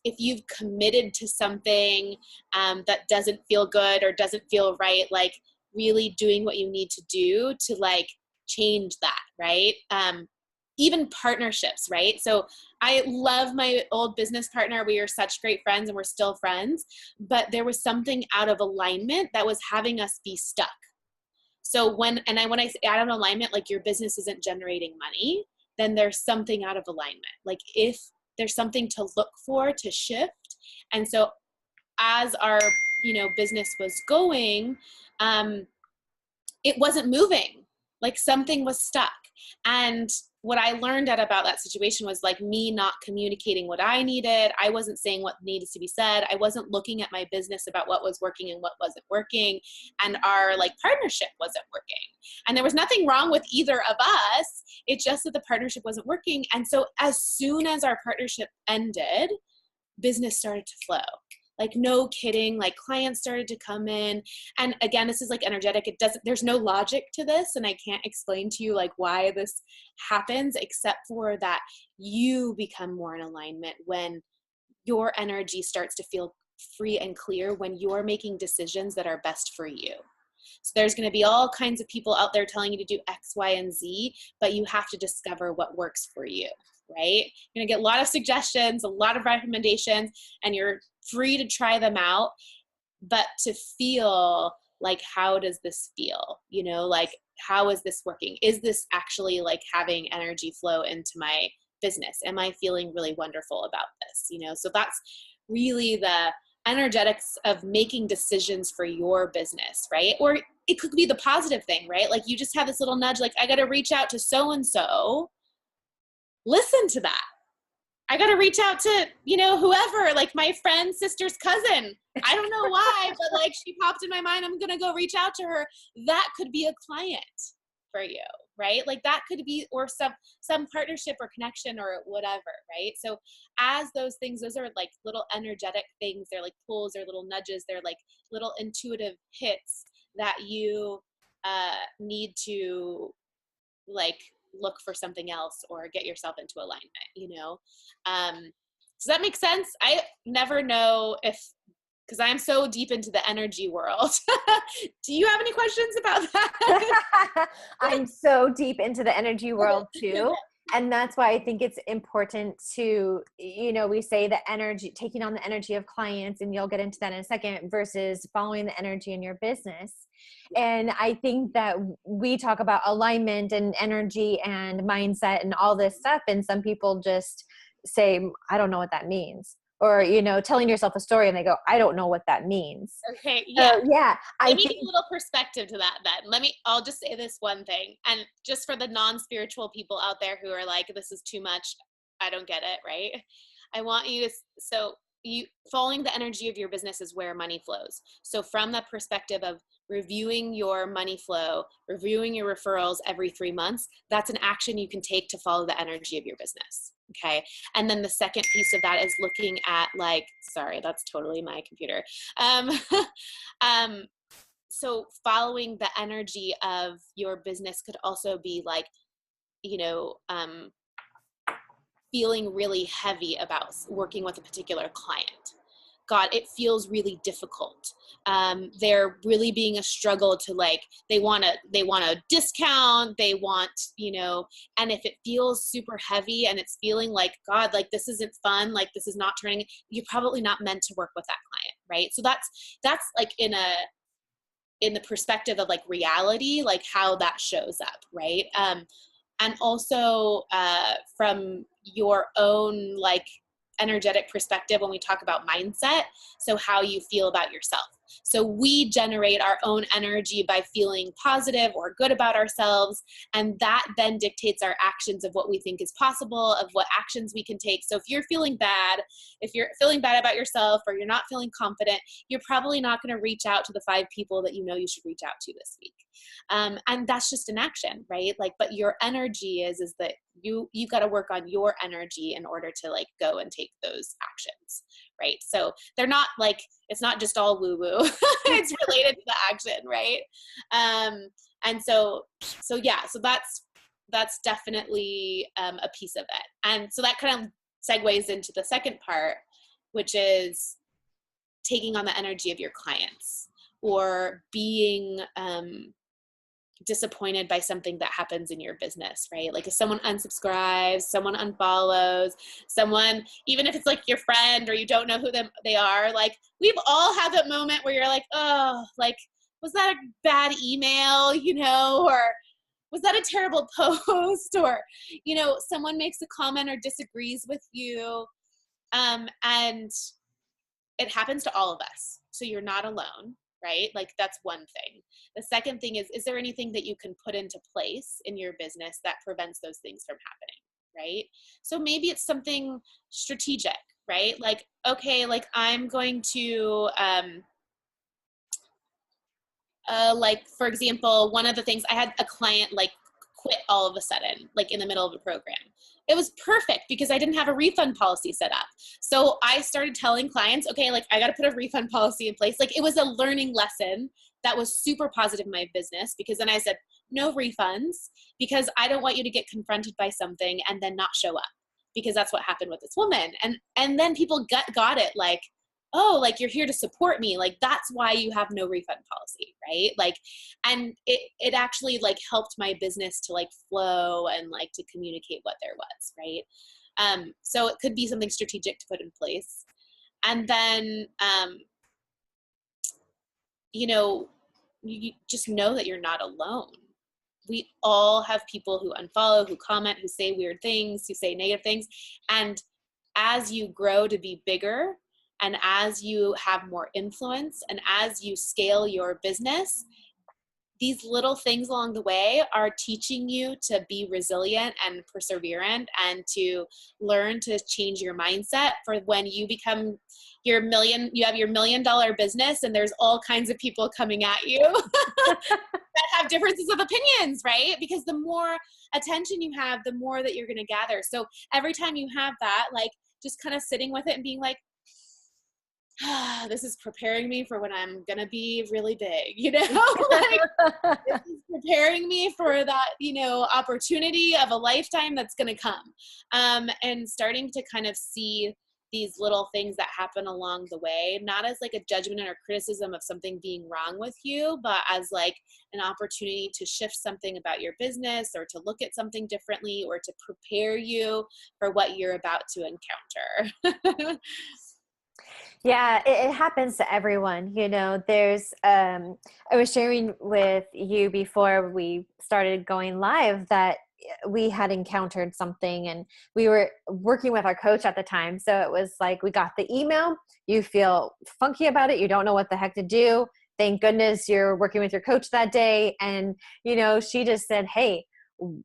if you've committed to something that doesn't feel good or doesn't feel right, like really doing what you need to do to like change that, right? Even partnerships, right? So I love my old business partner. We are such great friends and we're still friends, but there was something out of alignment that was having us be stuck. So when I say out of alignment, like your business isn't generating money, then there's something out of alignment. Like if there's something to look for to shift. And so as our, business was going, it wasn't moving, like something was stuck. And what I learned out about that situation was like me not communicating what I needed. I wasn't saying what needed to be said. I wasn't looking at my business about what was working and what wasn't working. And our like partnership wasn't working. And there was nothing wrong with either of us. It's just that the partnership wasn't working. And so as soon as our partnership ended, business started to flow. Like no kidding, like clients started to come in. And again, this is like energetic. There's no logic to this. And I can't explain to you like why this happens, except for that you become more in alignment when your energy starts to feel free and clear, when you're making decisions that are best for you. So there's going to be all kinds of people out there telling you to do X, Y, and Z, but you have to discover what works for you, right? You're going to get a lot of suggestions, a lot of recommendations, and you're free to try them out, but to feel like, how does this feel? Like, how is this working? Is this actually like having energy flow into my business? Am I feeling really wonderful about this? So that's really the energetics of making decisions for your business, right? Or it could be the positive thing, right? Like you just have this little nudge, like I got to reach out to so-and-so. Listen to that. I got to reach out to, whoever, like my friend's sister's cousin. I don't know why, but like she popped in my mind. I'm going to go reach out to her. That could be a client for you, right? Like that could be, or some partnership or connection or whatever, right? So as those things, those are like little energetic things. They're like pulls, they're little nudges. They're like little intuitive hits that you need to like look for something else or get yourself into alignment, Does that make sense? I never know because I'm so deep into the energy world. Do you have any questions about that? I'm so deep into the energy world too. And that's why I think it's important to, we say the energy, taking on the energy of clients, and you'll get into that in a second, versus following the energy in your business. And I think that we talk about alignment and energy and mindset and all this stuff. And some people just say, I don't know what that means. Or, telling yourself a story and they go, I don't know what that means. Okay. Yeah. Yeah. Let me give a little perspective to that then. I'll just say this one thing. And just for the non-spiritual people out there who are like, this is too much, I don't get it, right? I want you to, following the energy of your business is where money flows. So from the perspective of reviewing your money flow, reviewing your referrals every 3 months, that's an action you can take to follow the energy of your business. Okay. And then the second piece of that is looking at sorry, that's totally my computer. So following the energy of your business could also be feeling really heavy about working with a particular client. God, it feels really difficult. They're really being a struggle to they want a discount. They want, and if it feels super heavy and it's feeling like, God, this isn't fun. This is not turning, you're probably not meant to work with that client. Right. So that's in the perspective of reality, how that shows up. Right. And also from your own energetic perspective when we talk about mindset, so how you feel about yourself. So we generate our own energy by feeling positive or good about ourselves, and that then dictates our actions of what we think is possible, of what actions we can take. So if you're feeling bad about yourself, or you're not feeling confident, you're probably not going to reach out to the 5 people that you should reach out to this week. And that's just an action, right? But your energy is that you've got to work on your energy in order to go and take those actions, right? So they're not it's not just all woo woo. It's related to the action, right? And so that's definitely a piece of it. And so that kind of segues into the second part, which is taking on the energy of your clients, or being disappointed by something that happens in your business, right? If someone unsubscribes, someone unfollows, someone, even if it's your friend or you don't know who they are, we've all had that moment where you're oh, was that a bad email, or was that a terrible post, or, someone makes a comment or disagrees with you. And it happens to all of us. So you're not alone. Right? That's one thing. The second thing is there anything that you can put into place in your business that prevents those things from happening? Right? So maybe it's something strategic, right? Okay, I'm going to, for example, one of the things, I had a client quit all of a sudden, in the middle of a program. It was perfect because I didn't have a refund policy set up. So I started telling clients, okay, I got to put a refund policy in place. It was a learning lesson that was super positive in my business, because then I said, no refunds, because I don't want you to get confronted by something and then not show up, because that's what happened with this woman. And then people got it, oh, you're here to support me. That's why you have no refund policy, right? And it actually helped my business to flow and to communicate what there was, right? So it could be something strategic to put in place. And then, you just know that you're not alone. We all have people who unfollow, who comment, who say weird things, who say negative things. And as you grow to be bigger, and as you have more influence, and as you scale your business, these little things along the way are teaching you to be resilient and perseverant, and to learn to change your mindset for when you become you have your $1 million business, and there's all kinds of people coming at you that have differences of opinions, right? Because the more attention you have, the more that you're going to gather. So every time you have that, just kind of sitting with it and being this is preparing me for when I'm going to be really big, this is preparing me for that, opportunity of a lifetime that's going to come. And starting to kind of see these little things that happen along the way, not as like a judgment or criticism of something being wrong with you, but as like an opportunity to shift something about your business or to look at something differently or to prepare you for what you're about to encounter. Yeah, it happens to everyone. There's, I was sharing with you before we started going live that we had encountered something, and we were working with our coach at the time. So it was like, we got the email, you feel funky about it, you don't know what the heck to do. Thank goodness you're working with your coach that day. And, she just said, hey,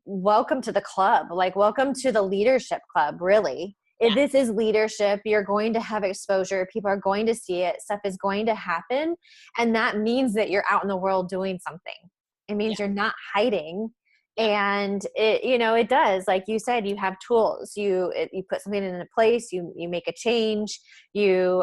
welcome to the club. Like, welcome to the leadership club, really. Yeah. This is leadership. You're going to have exposure. People are going to see it. Stuff is going to happen. And that means that you're out in the world doing something. It means you're not hiding. And it does, like you said, you have tools, you put something in a place, you make a change, you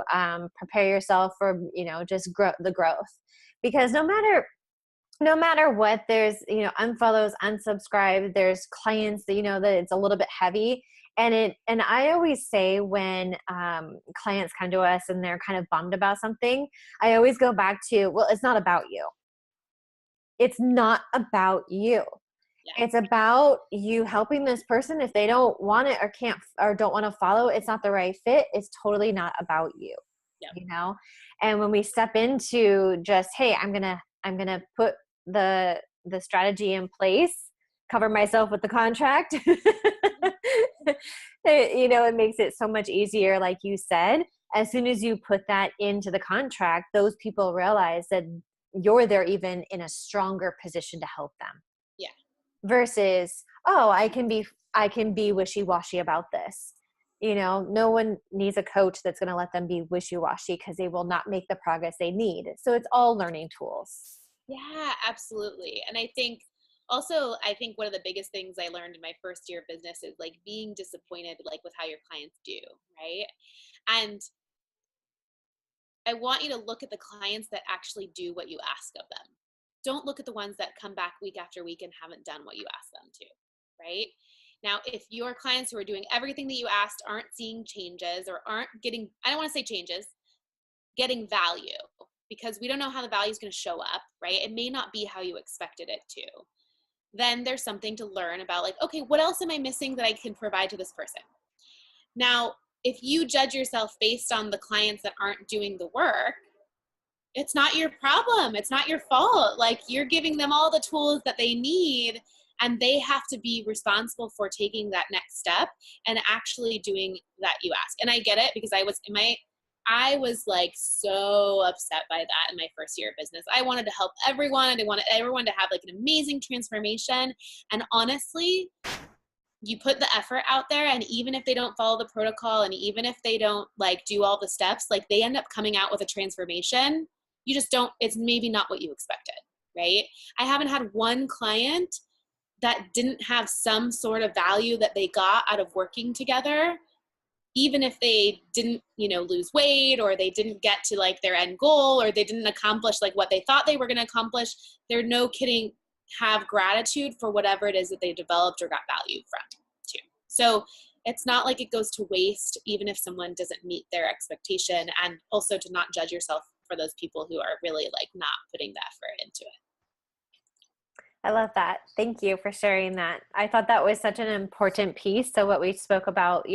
prepare yourself for, just the growth, because no matter what, there's, unfollows, unsubscribe, there's clients that, that it's a little bit heavy. And I always say when clients come to us and they're kind of bummed about something, I always go back to, well, it's not about you. It's not about you. Yeah. It's about you helping this person. If they don't want it or can't or don't want to follow, it's not the right fit. It's totally not about you. Yep. And when we step into just, hey, I'm gonna put the strategy in place, cover myself with the contract. It makes it so much easier. Like you said, as soon as you put that into the contract, those people realize that you're there even in a stronger position to help them. Yeah. Versus, oh, I can be wishy-washy about this. No one needs a coach that's going to let them be wishy-washy, because they will not make the progress they need. So it's all learning tools. Yeah, absolutely. And I think one of the biggest things I learned in my first year of business is like being disappointed, like with how your clients do, right? And I want you to look at the clients that actually do what you ask of them. Don't look at the ones that come back week after week and haven't done what you asked them to, right? Now, if your clients who are doing everything that you asked aren't seeing changes or aren't getting, I don't want to say changes, getting value, because we don't know how the value is going to show up, right? It may not be how you expected it to. Then there's something to learn about, like, okay, what else am I missing that I can provide to this person? Now, if you judge yourself based on the clients that aren't doing the work, it's not your problem. It's not your fault. Like, you're giving them all the tools that they need, and they have to be responsible for taking that next step and actually doing that you ask. And I get it, because I was like so upset by that in my first year of business. I wanted to help everyone. I wanted everyone to have like an amazing transformation. And honestly, you put the effort out there, and even if they don't follow the protocol, and even if they don't like do all the steps, like they end up coming out with a transformation. You just don't, it's maybe not what you expected, right? I haven't had one client that didn't have some sort of value that they got out of working together, even if they didn't, lose weight, or they didn't get to like their end goal, or they didn't accomplish like what they thought they were going to accomplish. They're no kidding, have gratitude for whatever it is that they developed or got value from too. So it's not like it goes to waste, even if someone doesn't meet their expectation, and also to not judge yourself for those people who are really like not putting the effort into it. I love that. Thank you for sharing that. I thought that was such an important piece. So what we spoke about,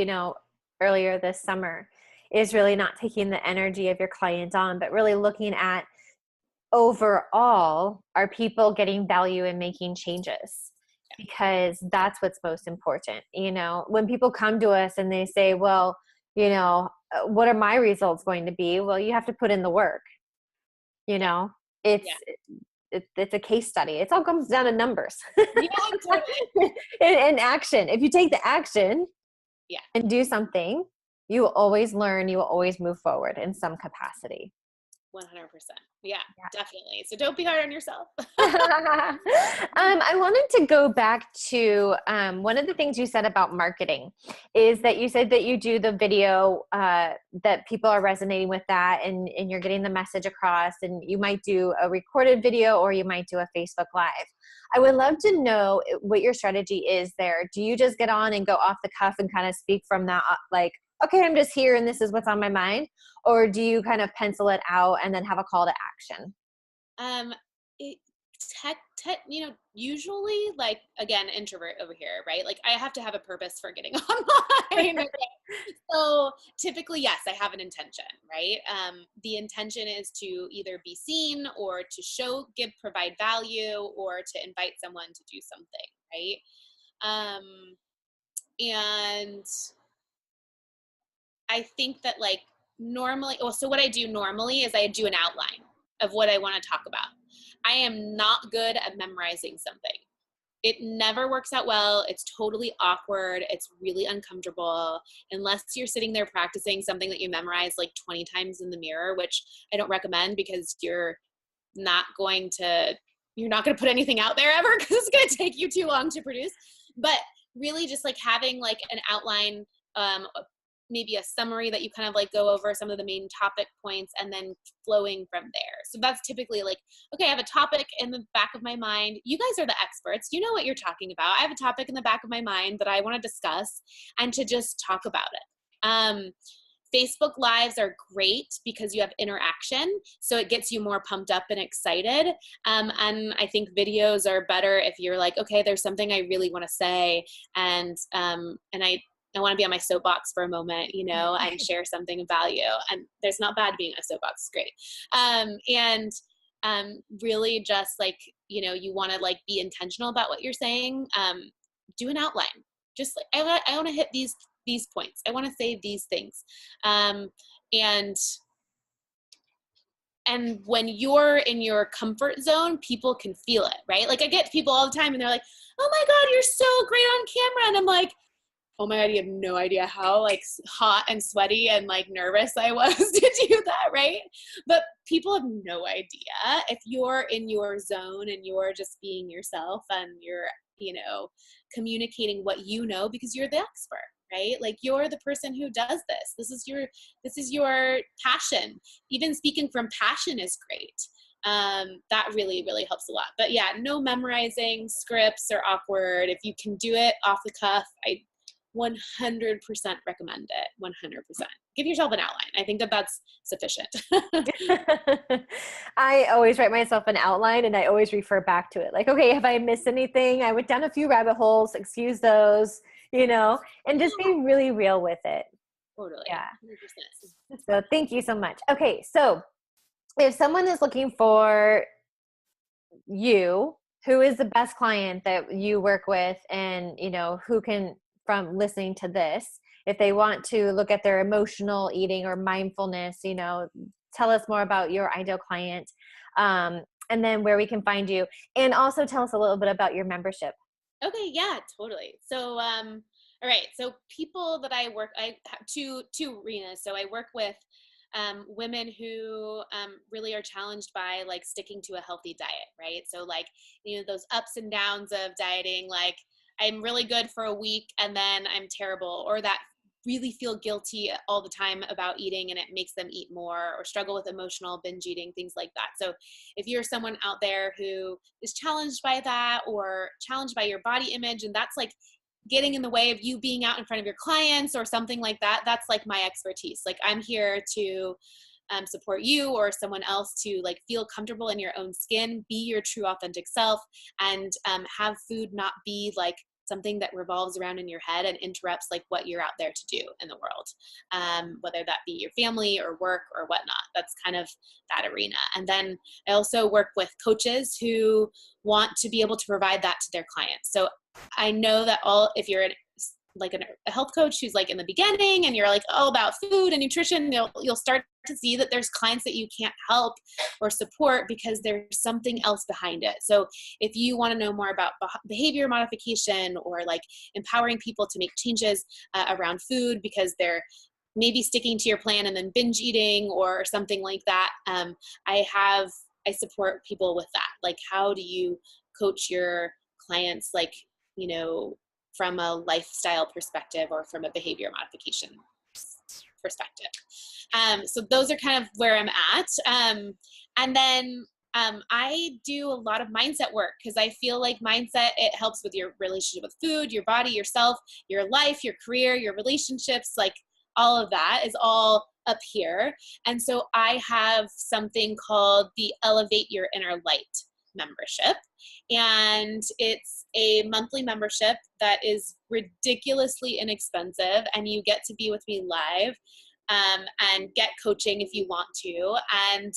earlier this summer is really not taking the energy of your client on, but really looking at overall, are people getting value in making changes? Because that's what's most important. When people come to us and they say, well, what are my results going to be? Well, you have to put in the work. It's a case study. It all comes down to numbers. Yeah, totally. and action. If you take the action and do something, you will always learn, you will always move forward in some capacity. 100%. Yeah, definitely. So don't be hard on yourself. I wanted to go back to one of the things you said about marketing is that you said that you do the video, that people are resonating with that, and you're getting the message across, and you might do a recorded video or you might do a Facebook Live. I would love to know what your strategy is there. Do you just get on and go off the cuff and kind of speak from that, like okay, I'm just here and this is what's on my mind? Or do you kind of pencil it out and then have a call to action? Um, it usually, like, again, introvert over here, right? Like, I have to have a purpose for getting online. Okay. So typically, yes, I have an intention, right? The intention is to either be seen or to provide value, or to invite someone to do something, right? Um, and I think that, like, so what I do normally is I do an outline of what I want to talk about. I am not good at memorizing something. It never works out well. It's totally awkward. It's really uncomfortable unless you're sitting there practicing something that you memorize like 20 times in the mirror, which I don't recommend, because not going to put anything out there ever, because it's going to take you too long to produce. But really just like having like an outline, maybe a summary that you kind of like go over some of the main topic points, and then flowing from there. So that's typically like, okay, I have a topic in the back of my mind. You guys are the experts. You know what you're talking about. I have a topic in the back of my mind that I want to discuss, and to just talk about it. Facebook Lives are great because you have interaction, so it gets you more pumped up and excited. And I think videos are better if you're like, okay, there's something I really want to say, and I want to be on my soapbox for a moment, and share something of value. And there's not bad being on a soapbox; it's great. Really just like, you want to like be intentional about what you're saying. Do an outline. Just like, I want to hit these points. I want to say these things. And when you're in your comfort zone, people can feel it, right? Like, I get people all the time and they're like, oh my God, you're so great on camera. And I'm like, oh my God, you have no idea how like hot and sweaty and like nervous I was to do that, right? But people have no idea if you're in your zone and you're just being yourself, and you're, communicating what you know, because you're the expert, right? Like, you're the person who does this. This is your passion. Even speaking from passion is great. That really, really helps a lot. But yeah, no memorizing. Scripts are awkward. If you can do it off the cuff, I 100% recommend it. 100%. Give yourself an outline. I think that that's sufficient. I always write myself an outline, and I always refer back to it. Like, okay, have I missed anything? I went down a few rabbit holes, excuse those, and just be really real with it. Totally. Yeah. 100%. So thank you so much. Okay. So if someone is looking for you, who is the best client that you work with, and, who can, from listening to this, if they want to look at their emotional eating or mindfulness, tell us more about your ideal client, and then where we can find you, and also tell us a little bit about your membership. Okay. Yeah, totally. So, all right. So people that I have two arenas. So I work with women who really are challenged by like sticking to a healthy diet, right? So like, those ups and downs of dieting, like I'm really good for a week and then I'm terrible, or that really feel guilty all the time about eating and it makes them eat more, or struggle with emotional binge eating, things like that. So if you're someone out there who is challenged by that, or challenged by your body image, and that's like getting in the way of you being out in front of your clients or something like that, that's like my expertise. Like, I'm here to support you or someone else to like feel comfortable in your own skin, be your true authentic self, and have food not be like something that revolves around in your head and interrupts like what you're out there to do in the world, whether that be your family or work or whatnot. That's kind of that arena. And then I also work with coaches who want to be able to provide that to their clients. So I know that if you're a health coach who's like in the beginning and you're like all about food and nutrition, you'll start to see that there's clients that you can't help or support because there's something else behind it. So if you want to know more about behavior modification, or like empowering people to make changes around food because they're maybe sticking to your plan and then binge eating or something like that, I support people with that. Like, how do you coach your clients, like, from a lifestyle perspective or from a behavior modification perspective. So those are kind of where I'm at. And then I do a lot of mindset work, because I feel like mindset, it helps with your relationship with food, your body, yourself, your life, your career, your relationships, like all of that is all up here. And so I have something called the Elevate Your Inner Light membership. And it's a monthly membership that is ridiculously inexpensive, and you get to be with me live and get coaching if you want to, and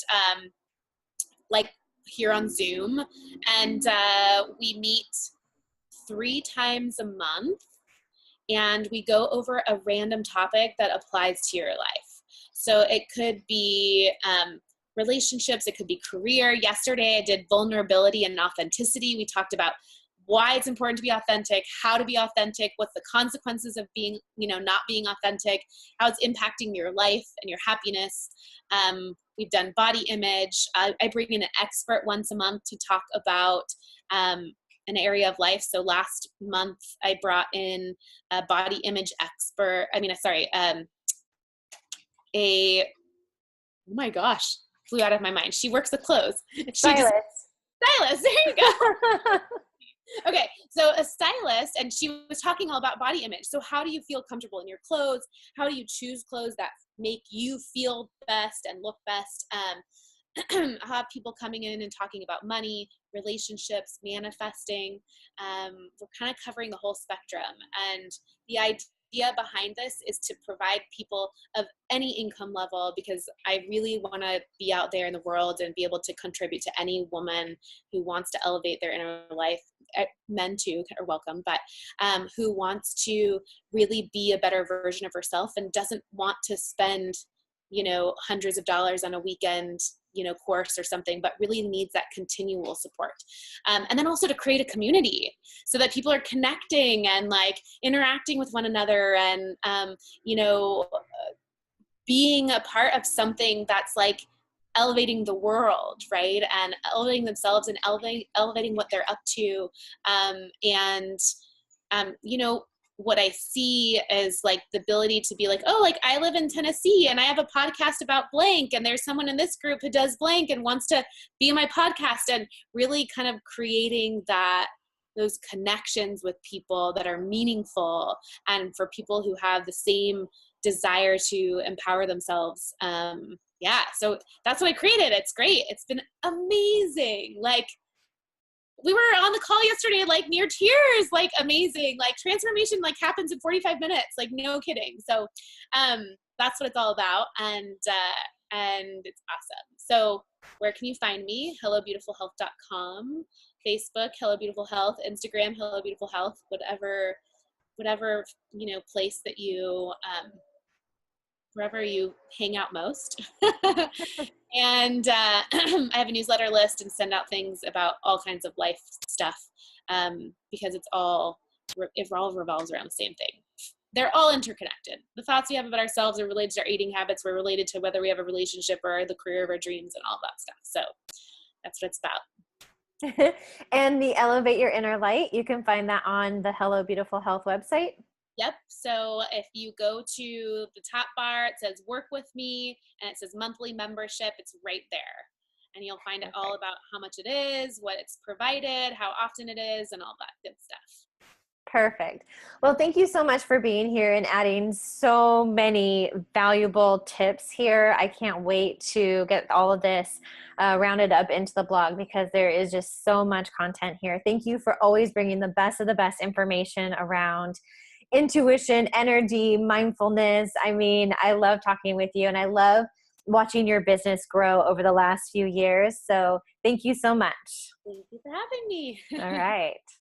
like here on Zoom. And we meet 3 times a month, and we go over a random topic that applies to your life. So it could be relationships, it could be career. Yesterday I did vulnerability and authenticity. We talked about why it's important to be authentic, how to be authentic, what's the consequences of being, not being authentic, how it's impacting your life and your happiness. We've done body image. I bring in an expert once a month to talk about an area of life. So last month I brought in a body image expert. Oh my gosh, flew out of my mind. She works with clothes. Stylist. There you go. Okay, so a stylist, and she was talking all about body image. So how do you feel comfortable in your clothes? How do you choose clothes that make you feel best and look best? I have people coming in and talking about money, relationships, manifesting. We're kind of covering the whole spectrum. And the idea behind this is to provide people of any income level, because I really want to be out there in the world and be able to contribute to any woman who wants to elevate their inner life. Men too are welcome, but who wants to really be a better version of herself and doesn't want to spend, hundreds of dollars on a weekend, course or something, but really needs that continual support. And then also to create a community so that people are connecting and like interacting with one another and, being a part of something that's like elevating the world, right? And elevating themselves and elevating what they're up to. What I see is like the ability to be like, oh, like I live in Tennessee and I have a podcast about blank, and there's someone in this group who does blank and wants to be on my podcast, and really kind of creating those connections with people that are meaningful, and for people who have the same desire to empower themselves. So that's what I created. It's great. It's been amazing. Like, we were on the call yesterday, like near tears, like amazing, like transformation, like happens in 45 minutes, like no kidding. So, that's what it's all about. And it's awesome. So where can you find me? HelloBeautifulHealth.com, Facebook, Hello Beautiful Health, Instagram, Hello Beautiful Health, whatever, place that you, wherever you hang out most. And I have a newsletter list and send out things about all kinds of life stuff, because it all revolves around the same thing. They're all interconnected. The thoughts we have about ourselves are related to our eating habits. We're related to whether we have a relationship or the career of our dreams and all that stuff. So that's what it's about. And the Elevate Your Inner Light, you can find that on the Hello Beautiful Health website. Yep. So if you go to the top bar, it says work with me, and it says monthly membership. It's right there. And you'll find out all about how much it is, what it's provided, how often it is, and all that good stuff. Perfect. Well, thank you so much for being here and adding so many valuable tips here. I can't wait to get all of this rounded up into the blog, because there is just so much content here. Thank you for always bringing the best of the best information around intuition, energy, mindfulness. I mean, I love talking with you, and I love watching your business grow over the last few years. So thank you so much. Thank you for having me. All right.